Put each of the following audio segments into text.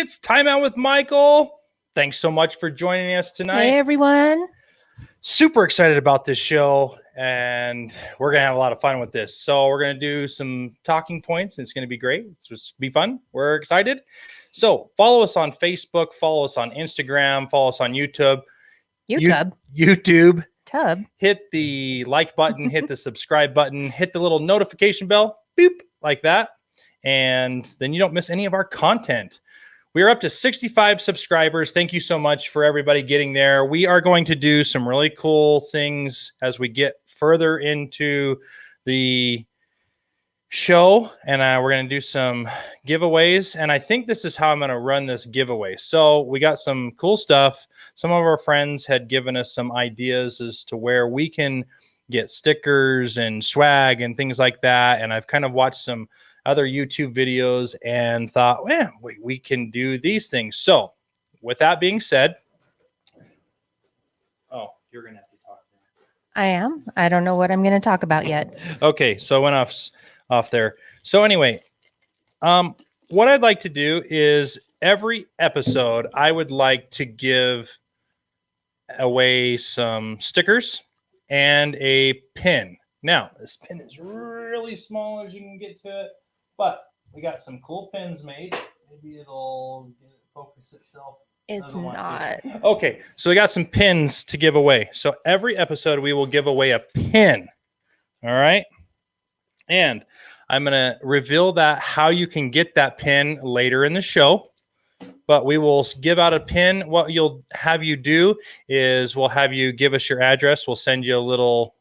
It's Timeout with Michael. Thanks so much for joining us tonight. Hey, everyone. Super excited about this show, and we're going to have a lot of fun with this. So we're going to do some talking points, and it's going to be great. It's just be fun. We're excited. So follow us on Facebook, follow us on Instagram, follow us on YouTube. YouTube. Tub. Hit the like button, hit the subscribe button, hit the little notification bell, boop, like that. And then you don't miss any of our content. We are up to 65 subscribers. Thank you so much for everybody getting there. We are going to do some really cool things as we get further into the show, and we're going to do some giveaways, and I think this is how I'm going to run this giveaway. So we got some cool stuff. Some of our friends had given us some ideas as to where we can get stickers and swag and things like that, and I've kind of watched some other YouTube videos and thought, well, we can do these things. So with that being said, you're going to have to talk now. I am. I don't know what I'm going to talk about yet. Okay, so I went off there. So anyway, what I'd like to do is every episode, I would like to give away some stickers and a pin. Now, this pin is really small as you can get to it, but we got some cool pins made. Maybe it'll focus itself. It's not. Okay, so we got some pins to give away. So every episode, we will give away a pin. All right? And I'm going to reveal that how you can get that pin later in the show. But we will give out a pin. What you'll have you do is we'll have you give us your address. We'll send you a little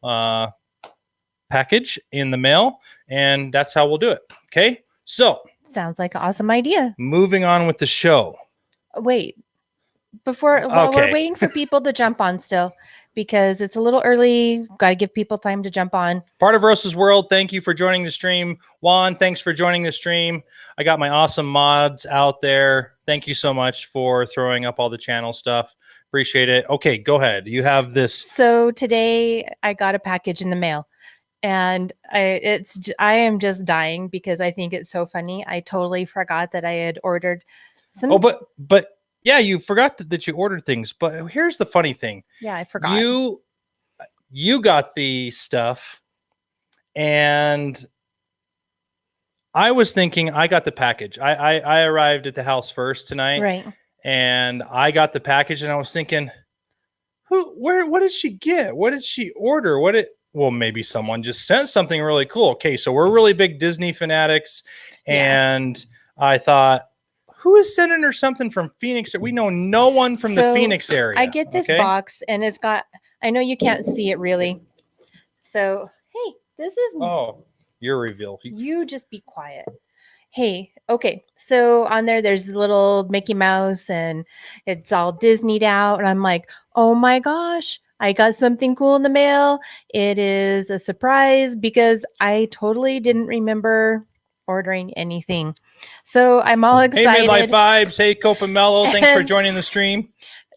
package in the mail, and that's how we'll do it. Okay? So. Sounds like an awesome idea. Moving on with the show. Wait. While we're waiting for people to jump on still, because it's a little early, got to give people time to jump on. Part of Rosa's World, thank you for joining the stream. Juan, thanks for joining the stream. I got my awesome mods out there. Thank you so much for throwing up all the channel stuff. Appreciate it. Okay, go ahead. You have this. So today I got a package in the mail, and I am just dying because I think it's so funny. I totally forgot that I had ordered some. Oh, but yeah, you forgot that you ordered things. But here's the funny thing. Yeah, I forgot. You got the stuff, and I was thinking I got the package. I arrived at the house first tonight. Right. And I got the package, and I was thinking, what did she get? What did she order? Well, maybe someone just sent something really cool. Okay, so we're really big Disney fanatics, and I thought, who is sending her something from Phoenix? We know no one from the Phoenix area. I get this box, and it's got, I know you can't see it really. So, hey, this is. Oh, your reveal. You just be quiet. Hey, okay. So on there's the little Mickey Mouse, and it's all Disneyed out. And I'm like, oh my gosh, I got something cool in the mail. It is a surprise because I totally didn't remember ordering anything. So I'm all excited. Hey, Midlife Vibes. Hey, Copamello. Thanks for joining the stream.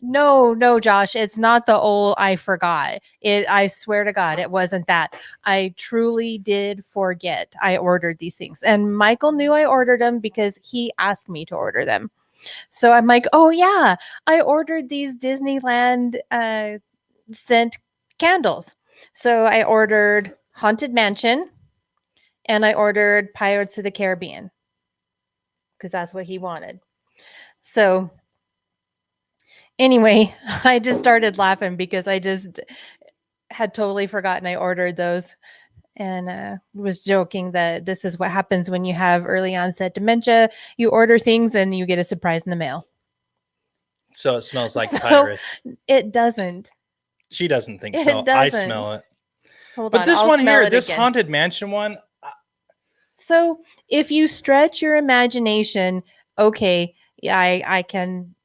No, Josh, it's not the old I forgot. I swear to God, it wasn't that. I truly did forget I ordered these things. And Michael knew I ordered them because he asked me to order them. So I'm like, oh yeah, I ordered these Disneyland scent candles. So I ordered Haunted Mansion, and I ordered Pirates of the Caribbean because that's what he wanted. So anyway, I just started laughing because I just had totally forgotten I ordered those, and was joking that this is what happens when you have early onset dementia. You order things and you get a surprise in the mail. So it smells like pirates. It doesn't. She doesn't think so. I smell it. Hold on. But this one here, this Haunted Mansion one. So if you stretch your imagination, okay, I can.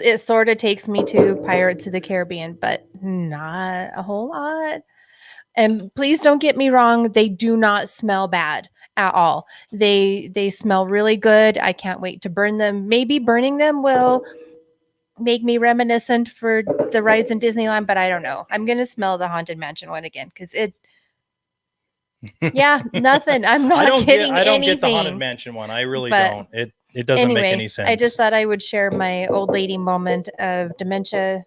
It sort of takes me to Pirates of the Caribbean, but not a whole lot. And please don't get me wrong, they do not smell bad at all. They smell really good. I can't wait to burn them. Maybe burning them will make me reminiscent for the rides in Disneyland, but I don't know. I'm going to smell the Haunted Mansion one again because it. Yeah, nothing. I'm not getting anything. I don't get the Haunted Mansion one. I really don't. it doesn't make Anyway, any sense. I just thought I would share my old lady moment of dementia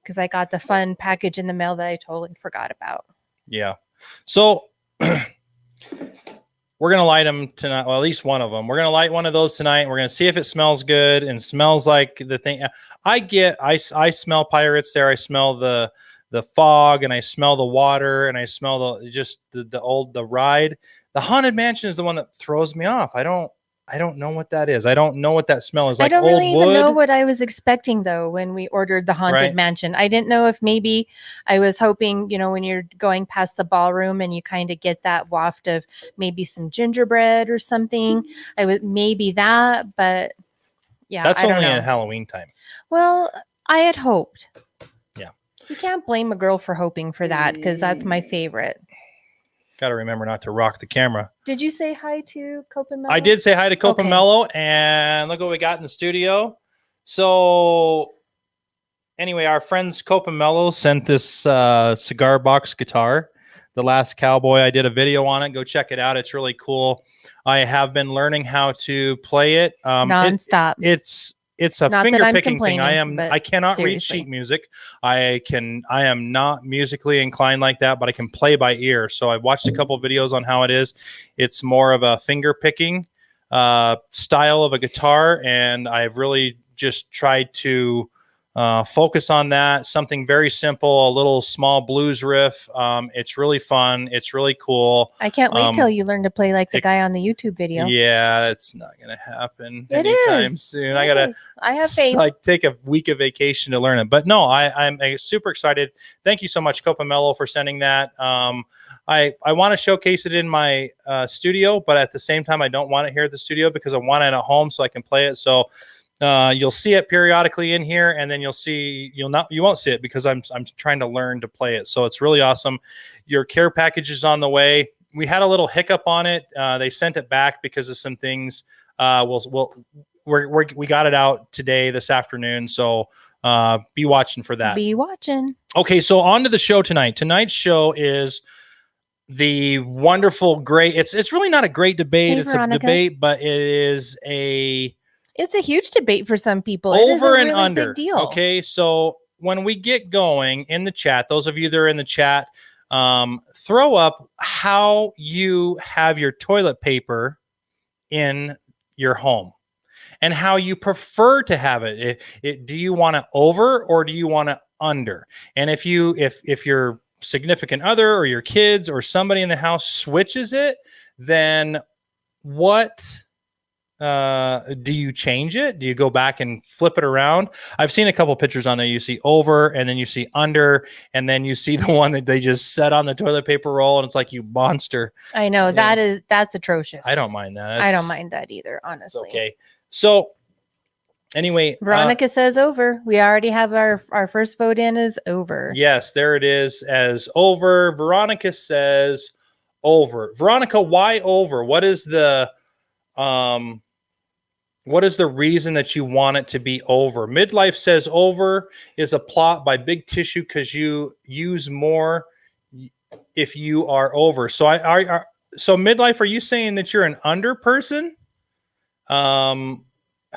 because I got the fun package in the mail that I totally forgot about. Yeah. So we're going to light them tonight. Well, at least one of them. We're going to light one of those tonight. We're going to see if it smells good and smells like the thing. I smell pirates there. I smell the fog, and I smell the water, and I smell the ride. The Haunted Mansion is the one that throws me off. I don't know what that is. I don't know what that smell is. Like I don't old really wood. even know what I was expecting though when we ordered the Haunted Right. Mansion. I didn't know if maybe I was hoping, when you're going past the ballroom and you kind of get that waft of maybe some gingerbread or something. I was maybe that, but yeah, That's I don't only know. at Halloween time. Well, I had hoped. Yeah. You can't blame a girl for hoping for that because that's my favorite. Got to remember not to rock the camera. Did you say hi to Cope and Mello? I did say hi to Okay. Copamello, and look what we got in the studio. So anyway, our friends Copamello sent this cigar box guitar, The Last Cowboy. I did a video on it. Go check it out. It's really cool. I have been learning how to play it. Nonstop. It's a Not that finger I'm picking thing. complaining, but I cannot read seriously. sheet music. I am not musically inclined like that, but I can play by ear. So I've watched a couple videos on how it is. It's more of a finger picking style of a guitar, and I've really just tried to focus on that. Something very simple, a little small blues riff. It's really fun. It's really cool. I can't wait till you learn to play like the guy on the YouTube video. Yeah, it's not gonna happen It anytime is. soon. I have faith. Like take a week of vacation to learn it. But no, I'm super excited. Thank you so much, Copamello, for sending that. I want to showcase it in my studio, but at the same time, I don't want it here at the studio because I want it at home so I can play it. So you'll see it periodically in here, and then you won't see it because I'm trying to learn to play it. So it's really awesome. Your care package is on the way. We had a little hiccup on it. They sent it back because of some things. We got it out today, this afternoon. So be watching for that. Be watching. Okay, so on to the show tonight. Tonight's show is the wonderful, great. It's really not a great debate. Hey, it's Veronica. a debate, but it is a It's a huge debate for some people. over it is a and really under. big deal. Okay, so when we get going in the chat, those of you that are in the chat, throw up how you have your toilet paper in your home and how you prefer to have it. Do you want it over or do you want it under? And if your significant other or your kids or somebody in the house switches it, then what do you change it? Do you go back and flip it around? I've seen a couple pictures on there. You see over, and then you see under, and then you see the one that they just set on the toilet paper roll, and it's like, you monster. I know that's atrocious. I don't mind that. I don't mind that either, honestly. It's okay. So anyway, Veronica says over. We already have our first vote in is over. Yes, there it is as over. Veronica says over. Veronica, why over? What is the reason that you want it to be over? Midlife says over is a plot by Big Tissue because you use more if you are over. So so Midlife, are you saying that you're an under person?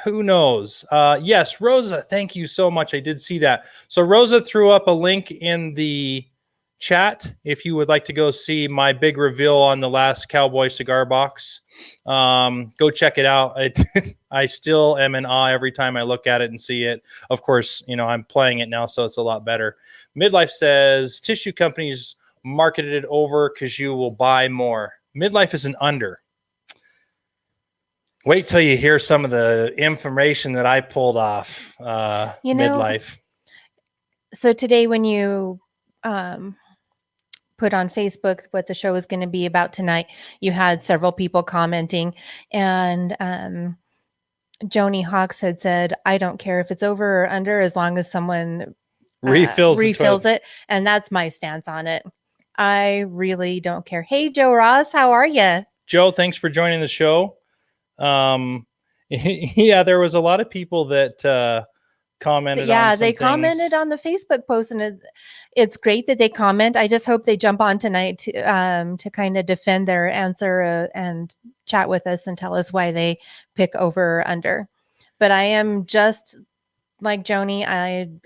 Who knows? Yes, Rosa, thank you so much. I did see that. So Rosa threw up a link in the chat if you would like to go see my big reveal on the Last Cowboy cigar box. Go check it out. I still am in awe every time I look at it and see it. Of course, I'm playing it now, so it's a lot better. Midlife says tissue companies marketed it over because you will buy more. Midlife is an under. Wait till you hear some of the information that I pulled off. Midlife. So today when you put on Facebook what the show is going to be about tonight, you had several people commenting, and Joni Hawks had said, I don't care if it's over or under as long as someone refills it. And that's my stance on it. I really don't care. Hey, Joe Ross, how are you? Joe, thanks for joining the show. Yeah, there was a lot of people that commented. Yeah, on they things. commented on the Facebook post, and it's great that they comment. I just hope they jump on tonight to kind of defend their answer and chat with us and tell us why they pick over or under. But I am just like Joni.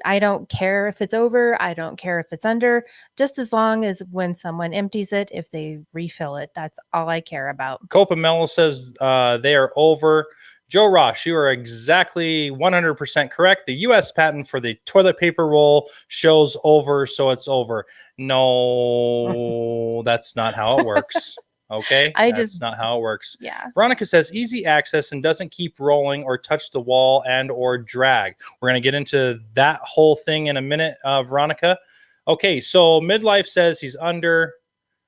I don't care if it's over. I don't care if it's under. Just as long as when someone empties it, if they refill it, that's all I care about. Copa Mello says they are over. Joe Ross, you are exactly 100% correct. The U.S. patent for the toilet paper roll shows over, so it's over. No, that's not how it works. Okay, that's not how it works. Yeah. Veronica says easy access and doesn't keep rolling or touch the wall and or drag. We're going to get into that whole thing in a minute, Veronica. Okay, so Midlife says he's under.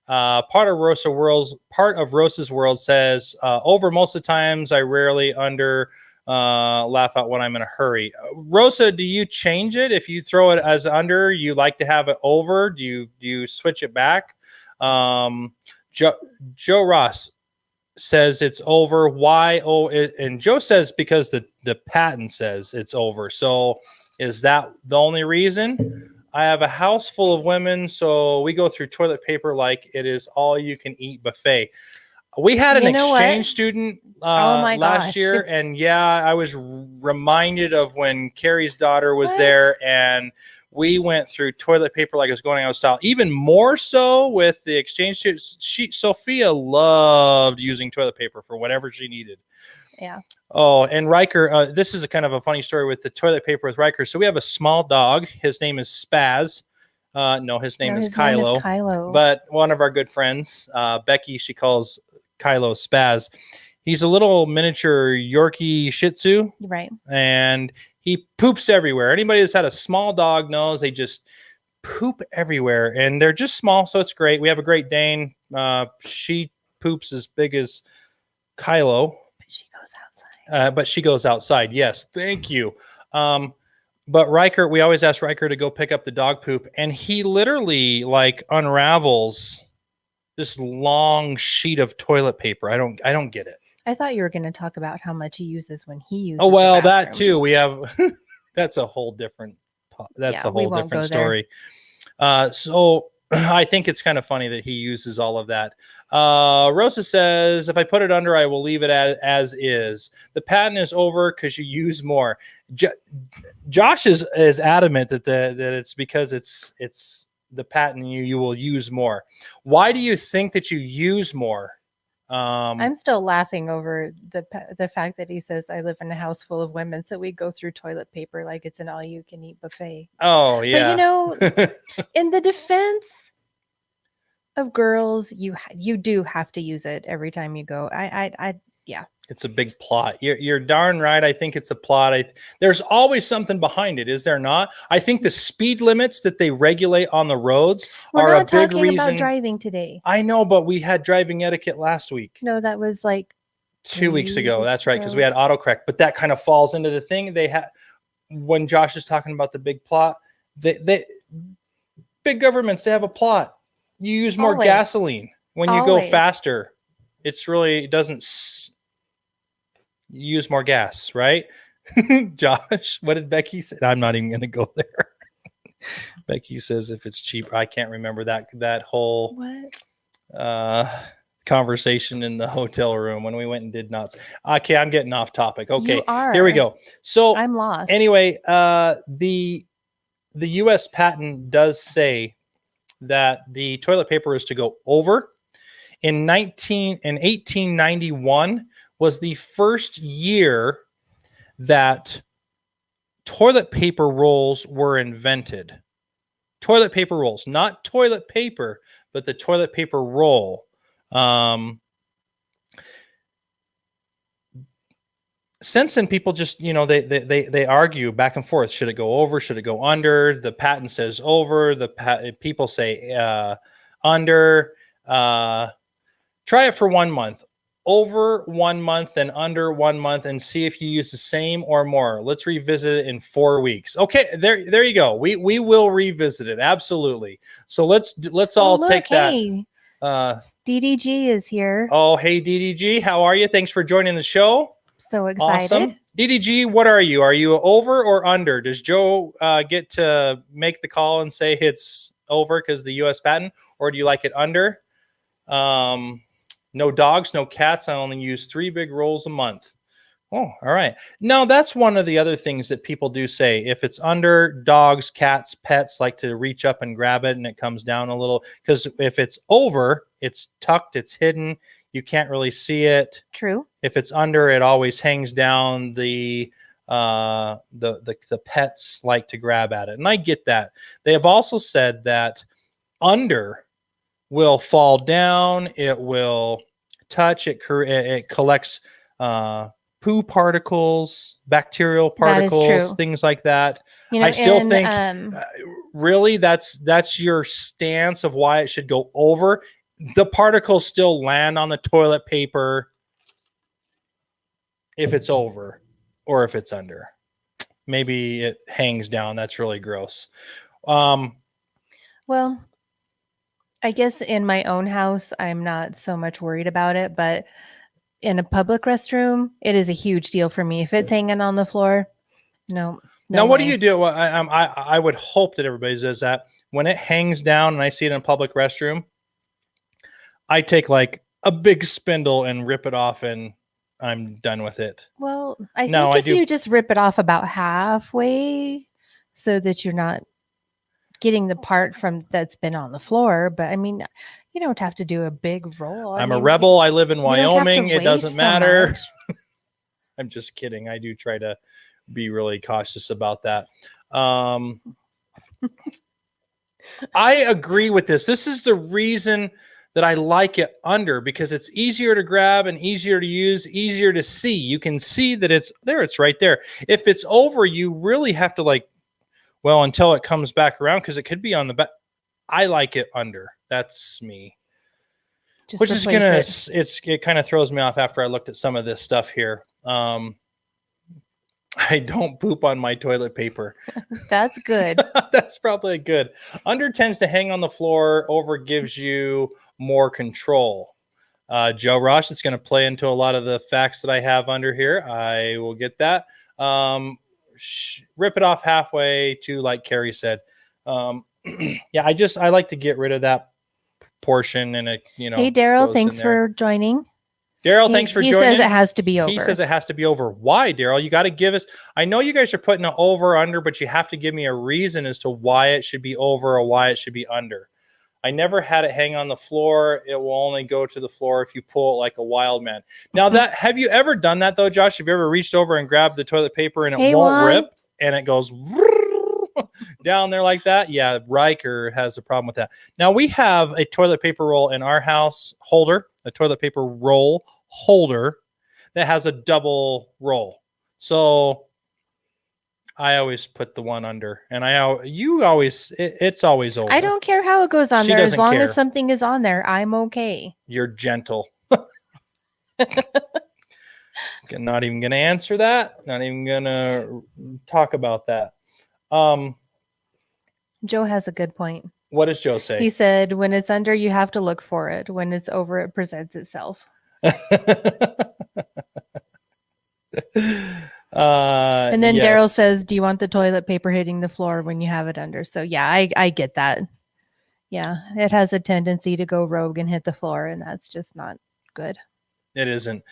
Part of Rosa's world says over most of the times. I rarely under. Laugh out when I'm in a hurry. Rosa, do you change it if you throw it as under? You like to have it over? Do you switch it back? Joe Ross says it's over. Why? And Joe says because the patent says it's over. So is that the only reason? I have a house full of women, so we go through toilet paper like it is all you can eat buffet. We had an exchange student last year, and I was reminded of when Carrie's daughter was there, and we went through toilet paper like it was going out of style. Even more so with the exchange student. Sophia loved using toilet paper for whatever she needed. Yeah. Oh, and Riker, this is a kind of a funny story with the toilet paper with Riker. So we have a small dog. His name is Spaz. His name is Kylo. But one of our good friends, Becky, she calls Kylo Spaz. He's a little miniature Yorkie Shih Tzu. Right. And he poops everywhere. Anybody that's had a small dog knows they just poop everywhere. And they're just small, so it's great. We have a Great Dane. She poops as big as Kylo. But she goes outside. Yes, thank you. But Riker, we always ask Riker to go pick up the dog poop, and he literally unravels this long sheet of toilet paper. I don't get it. I thought you were going to talk about how much he uses when he uses. Oh well, that too. We have that's a whole different. That's a whole different story. So I think it's kind of funny that he uses all of that. Rosa says, if I put it under, I will leave it as is. The patent is over because you use more. Josh is adamant that it's because it's the patent you will use more. Why do you think that you use more? I'm still laughing over the fact that he says I live in a house full of women, so we go through toilet paper like it's an all-you-can-eat buffet. Oh yeah. But in the defense of girls, you do have to use it every time you go. Yeah. It's a big plot. You're darn right. I think it's a plot. There's always something behind it, is there not? I think the speed limits that they regulate on the roads are a big reason. We're not talking about driving today. I know, but we had driving etiquette last week. No, that was like 2 weeks ago. That's right, because we had autocorrect. But that kind of falls into the thing they had when Josh is talking about the big plot. They big governments, they have a plot. You use more gasoline when you go faster. It doesn't. You use more gas, right? Josh, what did Becky say? I'm not even going to go there. Becky says if it's cheap, I can't remember that whole conversation in the hotel room when we went and did nuts. Okay, I'm getting off topic. Okay, here we go. So I'm lost. Anyway, the U.S. patent does say that the toilet paper is to go over. In 1891 was the first year that toilet paper rolls were invented. Toilet paper rolls, not toilet paper, but the toilet paper roll. Since then, people just, they argue back and forth. Should it go over? Should it go under? The patent says over. People say under. Try it for 1 month. Over 1 month and under 1 month, and see if you use the same or more. Let's revisit it in 4 weeks. Okay, there you go. We will revisit it, absolutely. So let's all take that. DDG is here. Oh, hey DDG, how are you? Thanks for joining the show. So excited. Awesome. DDG, what are you? Are you over or under? Does Joe get to make the call and say it's over because the U.S. patent, or do you like it under? No dogs, no cats. I only use 3 big rolls a month. Oh, all right. Now, that's one of the other things that people do say. If it's under, dogs, cats, pets like to reach up and grab it and it comes down a little. Because if it's over, it's tucked, it's hidden. You can't really see it. True. If it's under, it always hangs down. The pets like to grab at it. And I get that. They have also said that under will fall down. It will touch. It collects poo particles, bacterial particles, things like that. You know, I still think really that's your stance of why it should go over. The particles still land on the toilet paper if it's over or if it's under. Maybe it hangs down. That's really gross. Well, I guess in my own house, I'm not so much worried about it, but in a public restroom, it is a huge deal for me. If it's hanging on the floor, no. Now, what do you do? Well, I would hope that everybody does that. When it hangs down and I see it in a public restroom, I take like a big spindle and rip it off and I'm done with it. Well, I think if you just rip it off about halfway so that you're not getting the part from that's been on the floor, but I mean, you don't have to do a big roll. I'm a rebel. I live in Wyoming. It doesn't matter. I'm just kidding. I do try to be really cautious about that. I agree with this. This is the reason that I like it under, because it's easier to grab and easier to use, easier to see. You can see that it's there. It's right there. If it's over, you really have to until it comes back around, because it could be on the back. I like it under. That's me. Which is it kind of throws me off after I looked at some of this stuff here. I don't poop on my toilet paper. That's good. That's probably good. Under tends to hang on the floor. Over gives you more control. Joe Ross, it's going to play into a lot of the facts that I have under here. I will get that. Rip it off halfway to, like Carrie said. Yeah, I like to get rid of that portion, and it, Hey, Daryl, thanks for joining. Daryl, thanks for joining. He says it has to be over. He says it has to be over. Why, Daryl? You got to give us. I know you guys are putting it over under, but you have to give me a reason as to why it should be over or why it should be under. I never had it hang on the floor. It will only go to the floor if you pull it like a wild man. Now, have you ever done that though, Josh? Have you ever reached over and grabbed the toilet paper and it won't rip and it goes down there like that? Yeah, Riker has a problem with that. Now, we have a toilet paper roll in our house holder, a toilet paper roll holder that has a double roll. So I always put the one under, and it's always over. I don't care how it goes on there. As long as something is on there, I'm okay. You're gentle. Not even going to answer that. Not even going to talk about that. Joe has a good point. What does Joe say? He said, when it's under, you have to look for it. When it's over, it presents itself. And then yes. Daryl says, do you want the toilet paper hitting the floor when you have it under? So yeah, I get that. Yeah, it has a tendency to go rogue and hit the floor, and that's just not good. It isn't.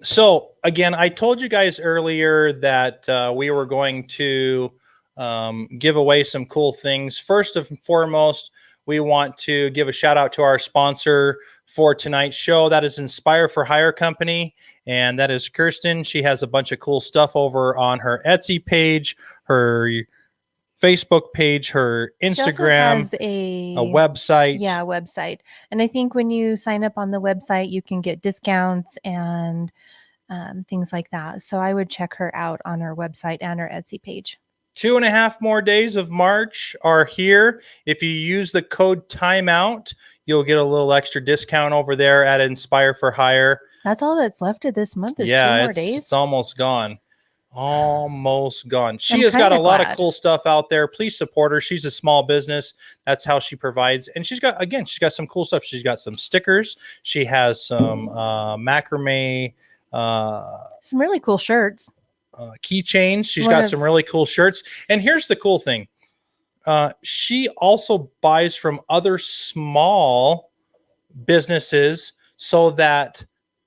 So again, I told you guys earlier that we were going to give away some cool things. First and foremost, we want to give a shout out to our sponsor for tonight's show. That is Inspire for Hire Company, and that is Kirsten. She has a bunch of cool stuff over on her Etsy page, her Facebook page, her Instagram, has a website. Yeah, website. And I think when you sign up on the website, you can get discounts and things like that. So I would check her out on her website and her Etsy page. 2.5 more days of March are here. If you use the code Timeout, you'll get a little extra discount over there at Inspire for Hire. That's all that's left of this month is 2 more days. It's almost gone. Almost gone. She has got a lot of cool stuff out there. Please support her. She's a small business. That's how she provides. And she's got some cool stuff. She's got some stickers. She has some macrame. Some really cool shirts. Keychains. She's got some really cool shirts. And here's the cool thing. She also buys from other small businesses. so that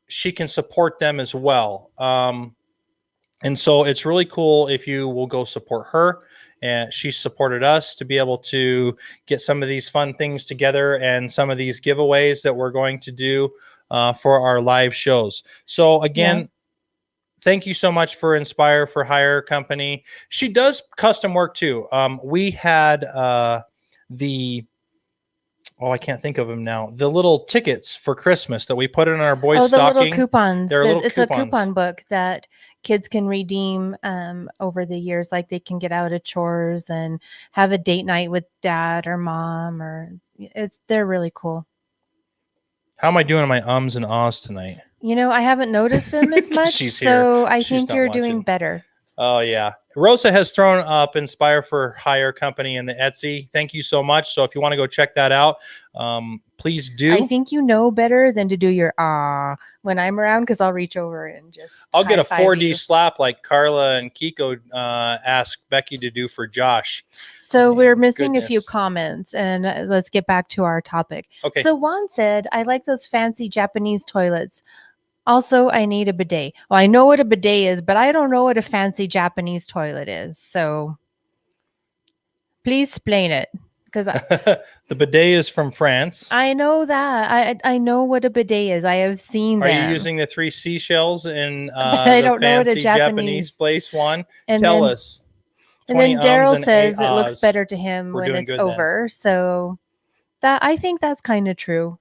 she can support them as well. And so it's really cool if you will go support her. And she supported us to be able to get some of these fun things together and some of these giveaways that we're going to do for our live shows. So again, thank you so much for Inspire for Hire Company. She does custom work too. We had I can't think of them now. The little tickets for Christmas that we put in our boys' the stocking. little coupons. It's coupons. a coupon book that kids can redeem over the years. Like they can get out of chores and have a date night with dad or mom, they're really cool. How am I doing my ums and ahs tonight? I haven't noticed them as much, so I think you're doing better. Oh, yeah. Rosa has thrown up Inspire for Hire Company in the Etsy. Thank you so much. So if you want to go check that out, please do. I think you know better than to do your when I'm around, because I'll reach over and just I'll get a 4D slap like Carla and Kiko asked Becky to do for Josh. So we're missing a few comments, and let's get back to our topic. Okay. So Juan said, I like those fancy Japanese toilets. Also, I need a bidet. Well, I know what a bidet is, but I don't know what a fancy Japanese toilet is. So please explain it. Because the bidet is from France. I know that. I know what a bidet is. I have seen them. Are you using the 3 seashells in I don't know what a Japanese place, Juan? Tell us. And then Daryl says it looks better to him when it's over. Then. So I think that's kind of true.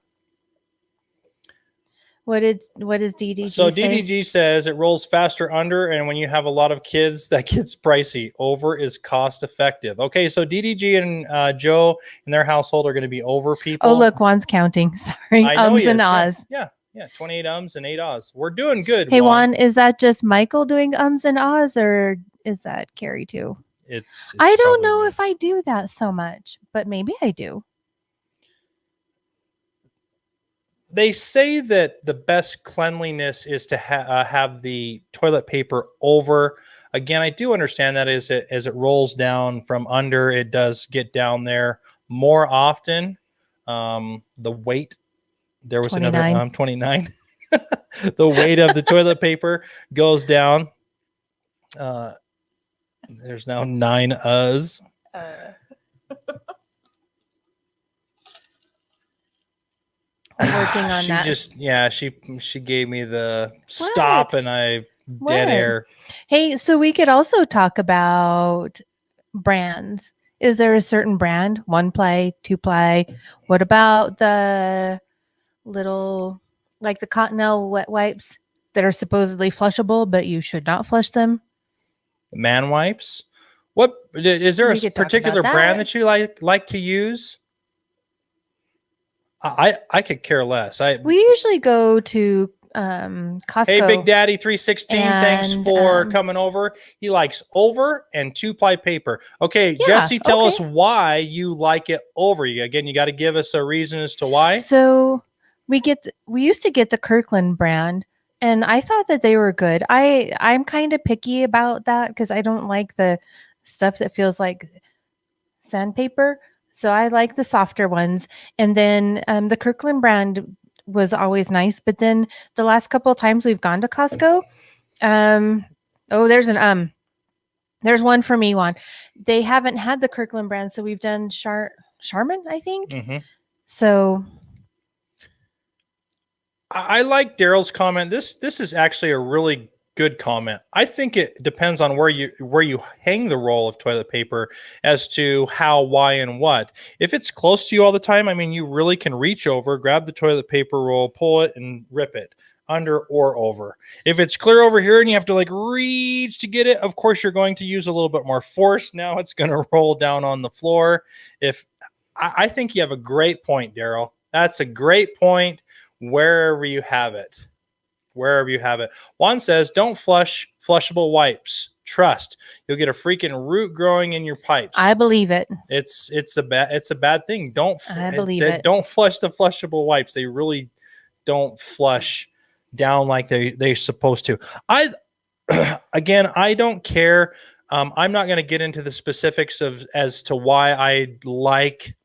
What does DDG So say? DDG says it rolls faster under, and when you have a lot of kids, that gets pricey. Over is cost effective. Okay, so DDG and Joe and their household are going to be over people. Oh, look, Juan's counting. Sorry, ums and ahs. Yeah, 28 ums and 8 ahs. We're doing good. Hey, Juan, is that just Michael doing ums and ahs, or is that Carrie too? It's I don't know if I do that so much, but maybe I do. They say that the best cleanliness is to have the toilet paper over. Again, I do understand that as it rolls down from under, it does get down there more often. The weight, there was 29. Another 29. The weight of the toilet paper goes down. There's now 9 uhs. I'm working on that. She gave me the stop and I dead air. Hey, so we could also talk about brands. Is there a certain brand? 1-ply, 2-ply? What about the little, like the Cottonelle wet wipes that are supposedly flushable, but you should not flush them? Man wipes? What is there a particular brand that you like to use? I could care less. We usually go to Costco. Hey, Big Daddy 316, thanks for coming over. He likes over and 2-ply paper. Okay, yeah, Jesse, tell us why you like it over. Again, you got to give us a reason as to why. So we used to get the Kirkland brand, and I thought that they were good. I'm kind of picky about that because I don't like the stuff that feels like sandpaper. So I like the softer ones. And then the Kirkland brand was always nice. But then the last couple of times we've gone to Costco, there's one for me, Juan. They haven't had the Kirkland brand. So we've done Charmin, I think. Mm-hmm. So I like Daryl's comment. This is actually a really good comment. I think it depends on where you hang the roll of toilet paper as to how, why, and what. If it's close to you all the time, I mean, you really can reach over, grab the toilet paper roll, pull it, and rip it under or over. If it's clear over here and you have to like reach to get it, of course you're going to use a little bit more force. Now it's going to roll down on the floor. I think you have a great point, Daryl. That's a great point. Wherever you have it. Juan says, don't flush flushable wipes. Trust. You'll get a freaking root growing in your pipes. I believe it. It's a bad thing. Don't flush the flushable wipes. They really don't flush down like they're supposed to. I don't care. I'm not going to get into the specifics as to why I like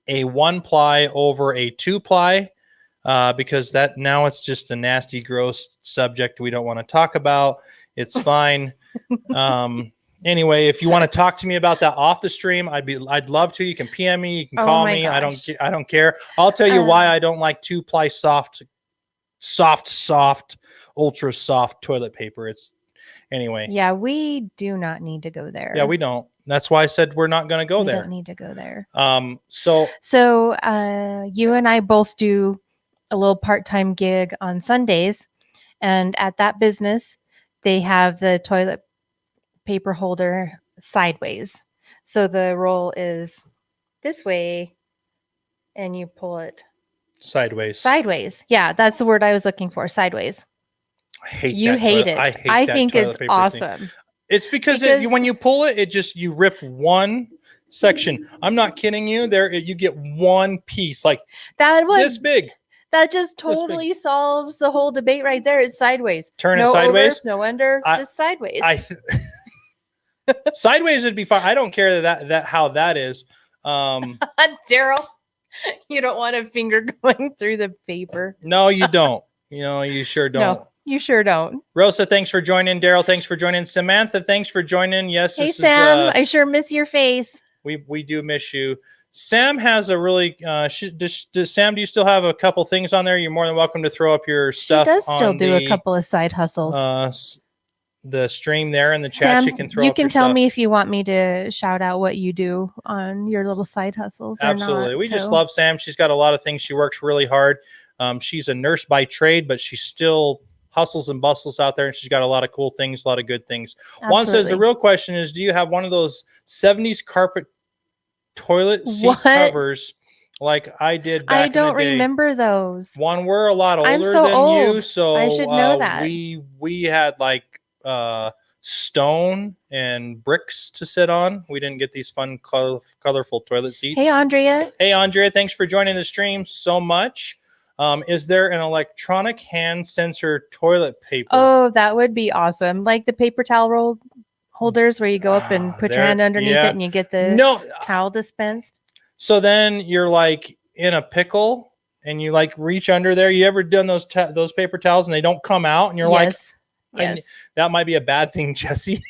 a 1-ply over a 2-ply. because that now it's just a nasty, gross subject we don't want to talk about. It's fine. Anyway, if you want to talk to me about that off the stream, I'd love to. You can PM me, you can call me. Gosh. I don't care. I'll tell you why I don't like 2-ply soft, ultra soft toilet paper. It's anyway. Yeah, we do not need to go there. Yeah, we don't. That's why I said we're not going to go there. We don't need to go there. So you and I both do a little part-time gig on Sundays, and at that business, they have the toilet paper holder sideways. So the roll is this way, and you pull it sideways. Yeah, that's the word I was looking for. Sideways. I hate you that hate it. I think it's awesome. Thing. It's because when you pull it, you rip one section. I'm not kidding you. You get one piece like that one this big. That just totally solves the whole debate right there. It's sideways. Turn it sideways. Over, no under, just sideways. Sideways would be fine. I don't care that how that is. Daryl, you don't want a finger going through the paper. No, you don't. You sure don't. No, you sure don't. Rosa, thanks for joining. Daryl, thanks for joining. Samantha, thanks for joining. Yes. Hey, Sam, I sure miss your face. We do miss you. Sam has a really. Sam, do you still have a couple things on there? You're more than welcome to throw up your stuff. She does still do a couple of side hustles. The stream there in the chat. Sam, you can throw. You up can your tell stuff. me if you want me to shout out what you do on your little side hustles. Absolutely, or not, we just love Sam. She's got a lot of things. She works really hard. She's a nurse by trade, but she still hustles and bustles out there, and she's got a lot of cool things, a lot of good things. Absolutely. Juan says the real question is, do you have one of those 70s carpet toilet seat covers like I did back I don't in the day? Remember those. One, we're a lot older I'm so than old. you, so I should know that. We had like stone and bricks to sit on. We didn't get these fun colorful toilet seats. Hey Andrea, thanks for joining the stream so much. Is there an electronic hand sensor toilet paper? Oh, that would be awesome. Like the paper towel roll holders where you go up and put your hand underneath it and you get the towel dispensed. So then you're like in a pickle and you like reach under there. You ever done those paper towels and they don't come out and you're yes. That might be a bad thing, Jesse,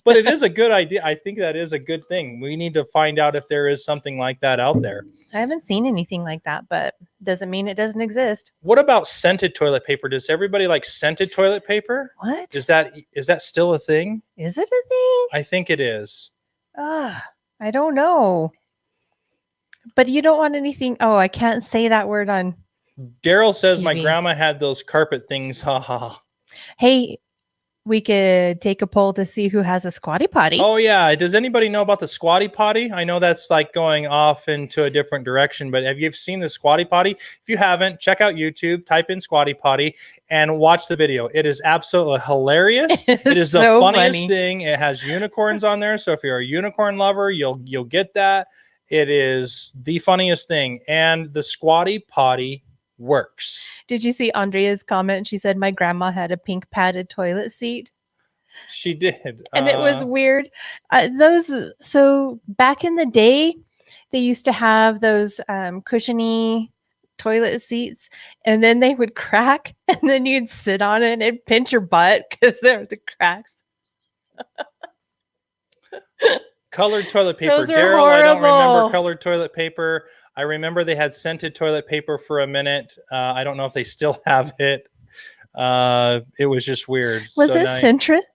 but it is a good idea. I think that is a good thing. We need to find out if there is something like that out there. I haven't seen anything like that, but doesn't mean it doesn't exist. What about scented toilet paper? Does everybody like scented toilet paper? What? Is that still a thing? Is it a thing? I think it is. I don't know. But you don't want anything. Oh, I can't say that word on Daryl says TV. My grandma had those carpet things. Ha ha. Hey, we could take a poll to see who has a squatty potty. Oh yeah. Does anybody know about the squatty potty? I know that's like going off into a different direction, but have you seen the squatty potty? If you haven't, check out YouTube, type in squatty potty and watch the video. It is absolutely hilarious. It is the so funniest funny. thing. It has unicorns on there. So if you're a unicorn lover, you'll get that. It is the funniest thing. And the squatty potty works. Did you see Andrea's comment? She said my grandma had a pink padded toilet seat. She did. And it was weird. So back in the day, they used to have those cushiony toilet seats, and then they would crack, and then you'd sit on it and it'd pinch your butt because there were the cracks. Colored toilet paper. Those are Daryl, I don't remember horrible. colored toilet paper. I remember they had scented toilet paper for a minute. I don't know if they still have it. It was just weird. Was it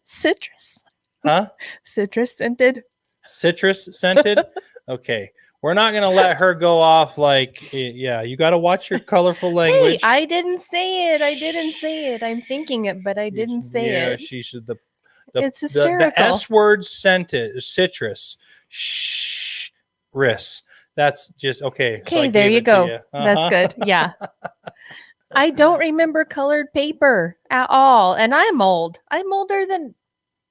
citrus? Huh? Citrus scented? Citrus scented? Okay. We're not going to let her go off like, yeah, you got to watch your colorful language. Hey, I didn't say it. I'm thinking it, but I didn't say it. Yeah, she should. It's hysterical. The S word scented, citrus. Ris. That's just okay. Okay, so there you go. That's good. Yeah. I don't remember colored paper at all. And I'm old. I'm older than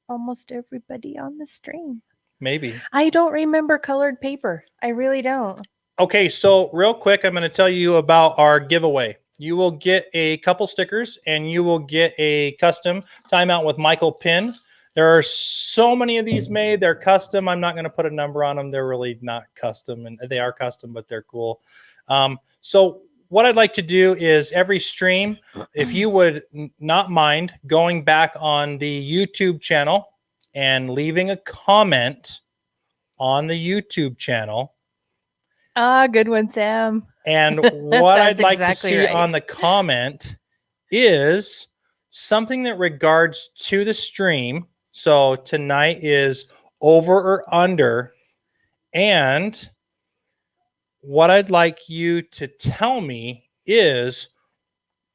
almost everybody on the stream. Maybe. I don't remember colored paper. I really don't. Okay, so real quick, I'm going to tell you about our giveaway. You will get a couple stickers and you will get a custom Timeout with Michael pin. There are so many of these made. They're custom. I'm not going to put a number on them. They're really not custom, and they are custom, but they're cool. So what I'd like to do is every stream, if you would not mind going back on the YouTube channel and leaving a comment on the YouTube channel. Good one, Sam. And what I'd That's like exactly to see right. on the comment is something that regards to the stream. So tonight is over or under. And what I'd like you to tell me is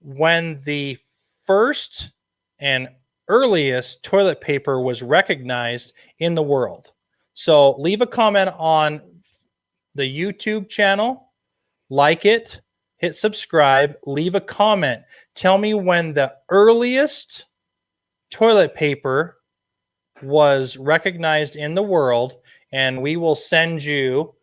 when the first and earliest toilet paper was recognized in the world. So leave a comment on the YouTube channel, like it, hit subscribe, leave a comment. Tell me when the earliest toilet paper was recognized in the world, and we will send you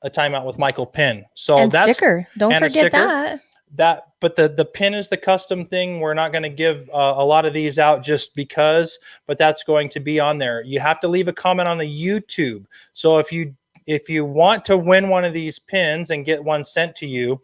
a Timeout with Michael pin. So and that's sticker. Don't forget that. But the pin is the custom thing. We're not going to give a lot of these out just because, but that's going to be on there. You have to leave a comment on the YouTube. So if you want to win one of these pins and get one sent to you,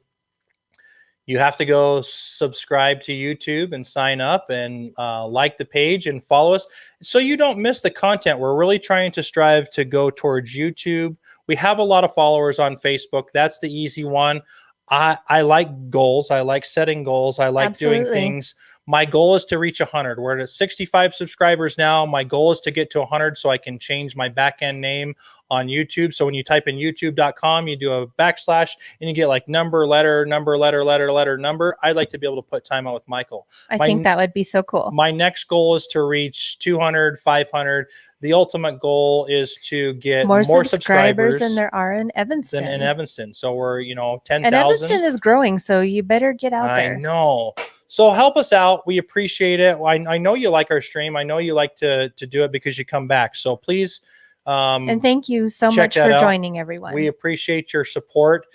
you have to go subscribe to YouTube and sign up and like the page and follow us so you don't miss the content. We're really trying to strive to go towards YouTube. We have a lot of followers on Facebook. That's the easy one. I like goals. I like setting goals. I like doing things. My goal is to reach 100. We're at 65 subscribers now. My goal is to get to 100 so I can change my back-end name on YouTube. So when you type in youtube.com, you do a backslash and you get like number, letter, number, letter, letter, letter, number. I'd like to be able to put Timeout with Michael. I think that would be so cool. My next goal is to reach 200, 500. The ultimate goal is to get more subscribers than there are in Evanston. So we're, 10,000. And Evanston is growing, so you better get out there. I know. So help us out. We appreciate it. I know you like our stream. I know you like to do it because you come back. So please. And thank you so much for joining, everyone. We appreciate your support.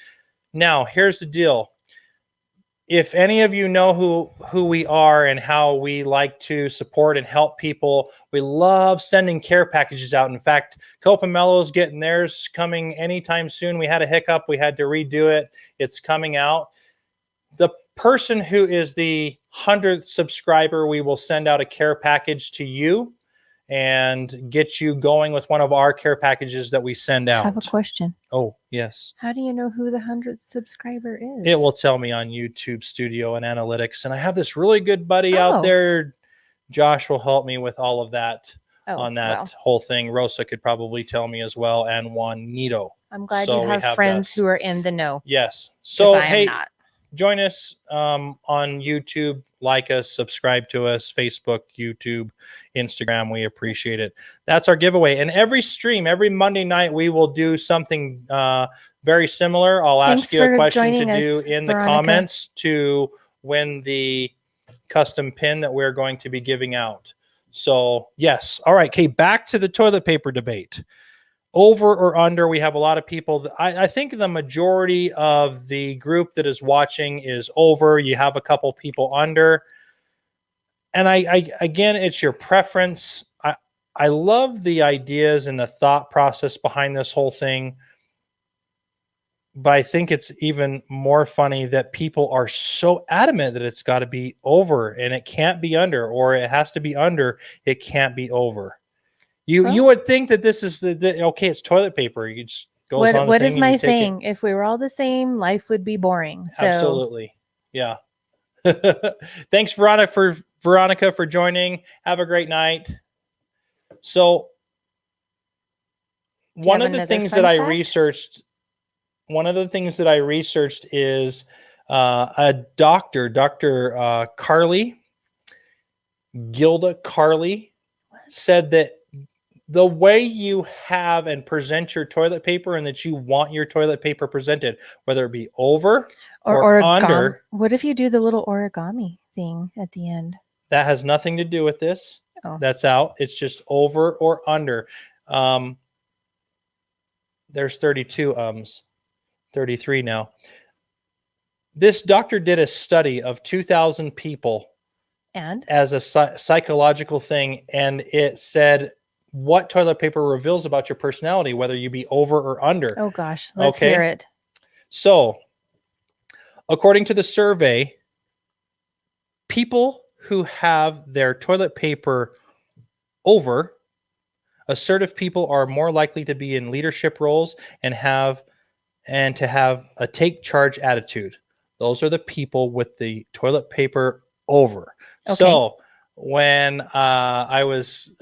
Now, here's the deal. If any of you know who we are and how we like to support and help people, we love sending care packages out. In fact, Copamelo's getting theirs coming anytime soon. We had a hiccup. We had to redo it. It's coming out. The person who is the 100th subscriber, we will send out a care package to you and get you going with one of our care packages that we send out. I have a question. Oh, yes. How do you know who the 100th subscriber is? It will tell me on YouTube Studio and Analytics. And I have this really good buddy out there. Josh will help me with all of that on that whole thing. Rosa could probably tell me as well, and Juanito. I'm glad you have friends who are in the know. Yes. So, hey, not. Join us on YouTube, like us, subscribe to us, Facebook, YouTube, Instagram. We appreciate it. That's our giveaway. And every stream, every Monday night, we will do something very similar. I'll ask you a question to do in the comments to win the custom pin that we're going to be giving out. So, yes. All right. Okay, back to the toilet paper debate. Over or under, we have a lot of people. I think the majority of the group that is watching is over. You have a couple people under. And again, it's your preference. I love the ideas and the thought process behind this whole thing. But I think it's even more funny that people are so adamant that it's got to be over and it can't be under, or it has to be under, it can't be over. You would think that this is okay, it's toilet paper. You just goes on. What is my saying? If we were all the same, life would be boring. So. Absolutely. Yeah. Thanks, Veronica, for joining. Have a great night. So one of the things that I researched is a doctor, Dr. Carly, Gilda Carly, said that the way you have and present your toilet paper and that you want your toilet paper presented, whether it be over or under. What if you do the little origami thing at the end? That has nothing to do with this. Oh. That's out. It's just over or under. There's 32 33 now. This doctor did a study of 2,000 people and as a psychological thing, and it said what toilet paper reveals about your personality, whether you be over or under. Oh gosh, let's hear it. So According to the survey, people who have their toilet paper over, assertive people are more likely to be in leadership roles and to have a take charge attitude. Those are the people with the toilet paper over. Okay. So when I was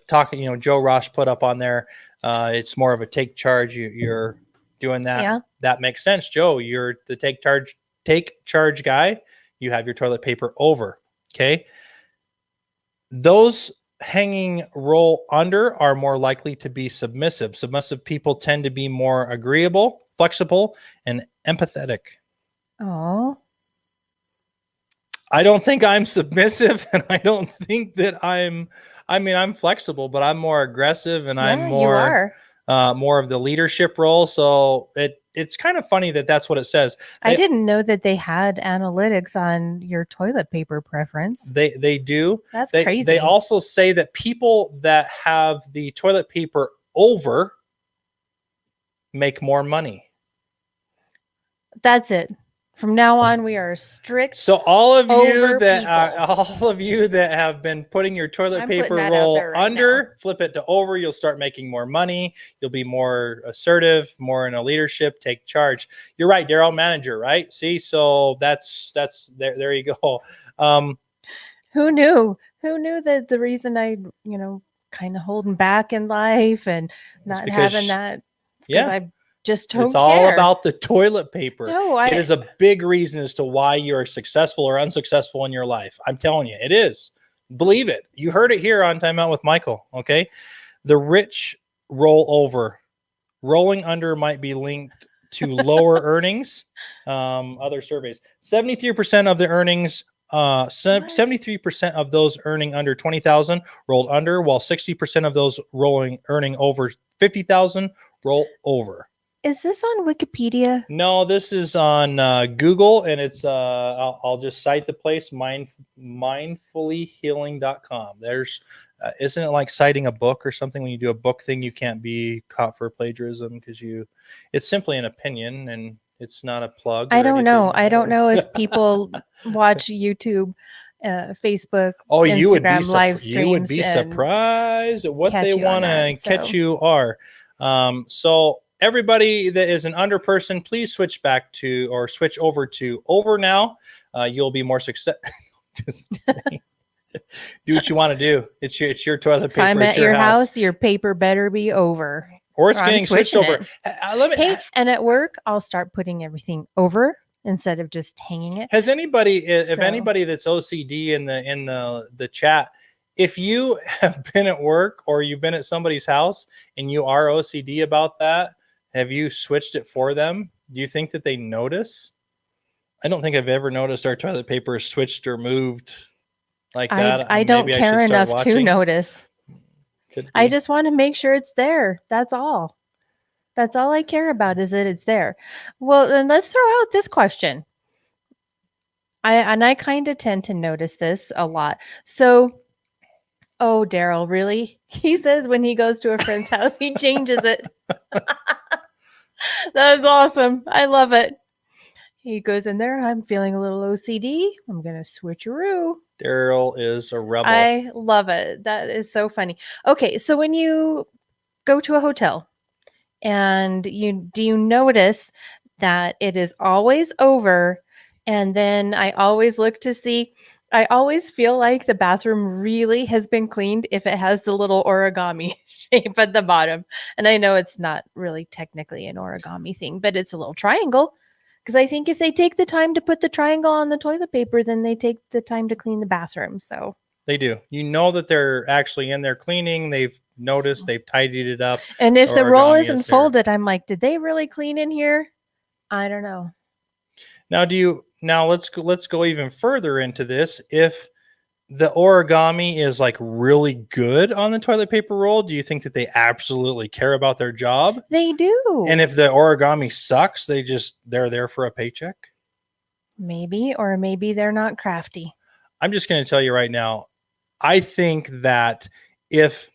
talking, Joe Ross put up on there, it's more of a take charge. You're doing that. Yeah. That makes sense, Joe. You're the take charge guy. You have your toilet paper over. Okay. Those hanging roll under are more likely to be submissive. Submissive people tend to be more agreeable, flexible, and empathetic. Oh. I don't think I'm submissive, and I don't think that I'm flexible, but I'm more aggressive, and I'm more of the leadership role. So it's kind of funny that that's what it says. I didn't know that they had analytics on your toilet paper preference. They do. That's crazy. They also say that people that have the toilet paper over make more money. That's it. From now on, we are strict. So all of you people. that have been putting your toilet I'm paper putting that out roll there right under, now. flip it to over, you'll start making more money. You'll be more assertive, more in a leadership, take charge. You're right, Daryl, manager, right? See, so that's there you go. Who knew? Who knew that the reason I, kind of holding back in life and not having that, it's because I just don't It's care. all about the toilet paper. No, it is a big reason as to why you are successful or unsuccessful in your life. I'm telling you, it is. Believe it. You heard it here on Timeout with Michael. Okay. The rich roll over. Rolling under might be linked to lower earnings. Other surveys. 73% of the earnings, 73% of those earning under 20,000 rolled under, while 60% of those earning over 50,000 roll over. Is this on Wikipedia? No, this is on Google, and it's I'll just cite the place, mindfullyhealing.com. There's isn't it like citing a book or something? When you do a book thing, you can't be caught for plagiarism because it's simply an opinion and it's not a plug. I don't know. I don't know if people watch YouTube, Facebook, Instagram live streams. You would be surprised at what they want to catch you are. So everybody that is an under person, please switch over to over now. You'll be more successful. Do what you want to do. It's your toilet paper. If I'm at your house, your paper better be over. Or it's getting switched over. And at work, I'll start putting everything over instead of just hanging it. Has anybody, if anybody that's OCD in the chat, if you have been at work or you've been at somebody's house and you are OCD about that, have you switched it for them? Do you think that they notice? I don't think I've ever noticed our toilet paper switched or moved like that. I don't care enough to notice. I just want to make sure it's there. That's all. That's all I care about, is that it's there. Well, then let's throw out this question. I kind of tend to notice this a lot. So, oh, Daryl, really? He says when he goes to a friend's house, he changes it. That's awesome. I love it. He goes in there. I'm feeling a little OCD. I'm going to switcheroo. Daryl is a rebel. I love it. That is so funny. Okay, so when you go to a hotel and do you notice that it is always over? And then I always look to see, I always feel like the bathroom really has been cleaned if it has the little origami shape at the bottom. And I know it's not really technically an origami thing, but it's a little triangle. Because I think if they take the time to put the triangle on the toilet paper, then they take the time to clean the bathroom. So they do. You know that they're actually in there cleaning. They've noticed, they've tidied it up. And if the roll isn't folded, I'm like, did they really clean in here? I don't know. Now let's go even further into this. If the origami is like really good on the toilet paper roll, do you think that they absolutely care about their job? They do. And if the origami sucks, they're there for a paycheck? Maybe, or maybe they're not crafty. I'm just going to tell you right now, I think that if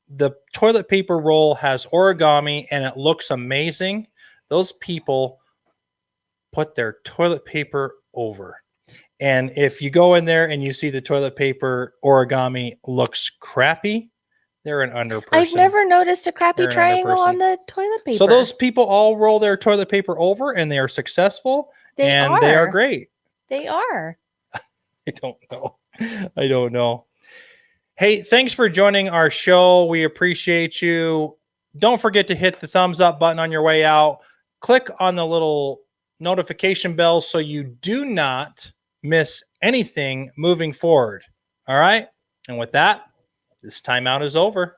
the toilet paper roll has origami and it looks amazing, those people put their toilet paper over. And if you go in there and you see the toilet paper origami looks crappy, they're an under person. I've never noticed a crappy They're an triangle underperson. on the toilet paper. So those people all roll their toilet paper over and they are successful they are great. They are. I don't know. I don't know. Hey, thanks for joining our show. We appreciate you. Don't forget to hit the thumbs up button on your way out. Click on the little notification bell so you do not miss anything moving forward. All right. And with that, this timeout is over.